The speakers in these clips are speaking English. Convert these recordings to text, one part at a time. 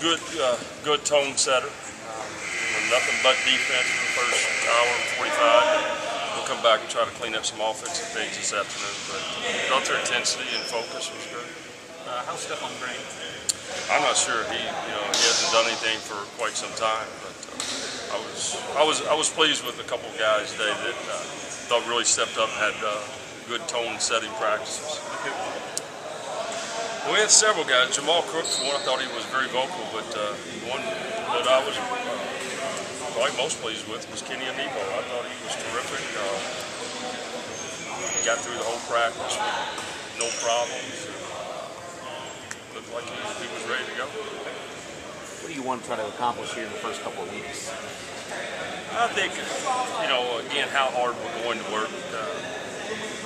good tone setter. Nothing but defense for the first hour and 45. We'll come back and try to clean up some offensive things this afternoon. But both their intensity and focus was good. How's Stephon Green? I'm not sure. He hasn't done anything for quite some time. But I was pleased with a couple of guys today that thought really stepped up and had good tone setting practices. We had several guys. Jamal Crook, for one, I thought he was very vocal, but one that I was probably most pleased with was Kenny Anibo. I thought he was terrific. He got through the whole practice with no problems. Looked like he was ready to go. What do you want to try to accomplish here in the first couple of weeks? I think, again, how hard we're going to work.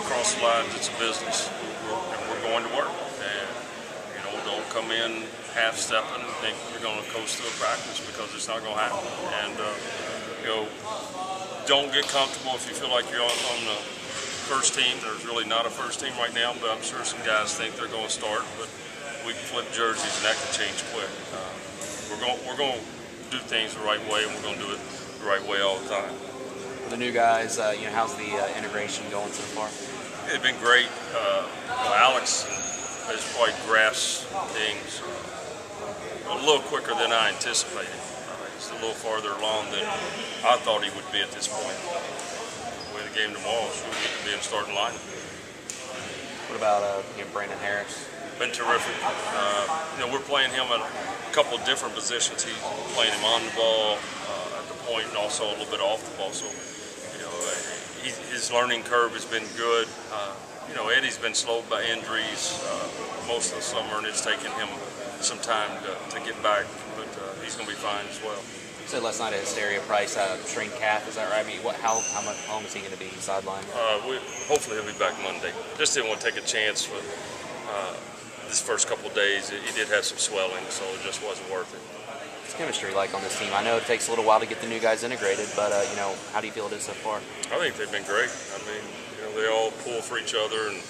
Across the lines, it's a business. We're going to work. And, don't come in half-stepping and think you're going to coast through a practice, because it's not going to happen. And, don't get comfortable if you feel like you're on the first team. There's really not a first team right now, but I'm sure some guys think they're going to start. But we can flip jerseys and that can change quick. We're going to do things the right way, and we're going to do it the right way all the time. For the new guys, how's the integration going so far? It's been great. Alex has probably grasped things a little quicker than I anticipated. He's a little farther along than I thought he would be at this point. The way the game tomorrow should be in the starting lineup. What about Brandon Harris? Been terrific. We're playing him at a couple of different positions. He's playing him on the ball, at the point, and also a little bit off the ball. So, his learning curve has been good. Eddie's been slowed by injuries most of the summer, and it's taken him some time to get back, but he's going to be fine as well. You said last night at Hysteria Price, strained calf, is that right? I mean, how long is he going to be sidelined? Hopefully he'll be back Monday. Just didn't want to take a chance with this first couple of days. He did have some swelling, so it just wasn't worth it. What's chemistry like on this team? I know it takes a little while to get the new guys integrated, but how do you feel it is so far? I think they've been great. I mean, they all pull for each other, and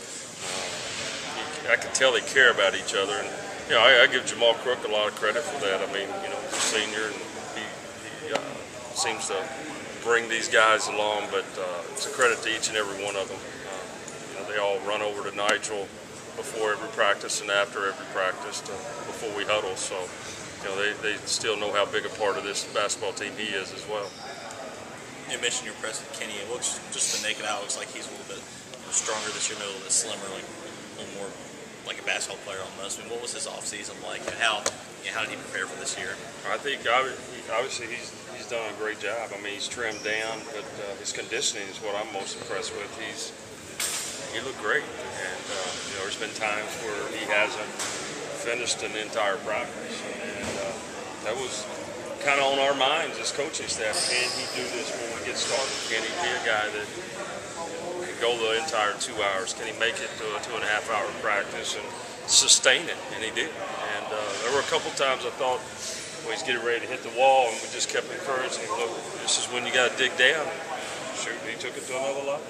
I can tell they care about each other. And I give Jamal Crook a lot of credit for that. I mean, he's a senior, and he seems to bring these guys along. But it's a credit to each and every one of them. They all run over to Nigel before every practice and after every practice before we huddle. So, they still know how big a part of this basketball team he is as well. You mentioned your president, Kenny. It looks, just the naked eye, looks like he's a little bit stronger this year, maybe a little bit slimmer, like a little more like a basketball player almost. I mean, what was his off-season like, and how did he prepare for this year? I think obviously he's done a great job. I mean, he's trimmed down, but his conditioning is what I'm most impressed with. He looked great, and there's been times where he hasn't finished an entire practice, and that was kind of on our minds as coaching staff. Can he do this when we get started? Can he be a guy that can go the entire 2 hours? Can he make it to a 2.5-hour practice and sustain it? And he did. And there were a couple times I thought, he's getting ready to hit the wall, and we just kept encouraging him. Look, this is when you got to dig down. And shoot, he took it to another level.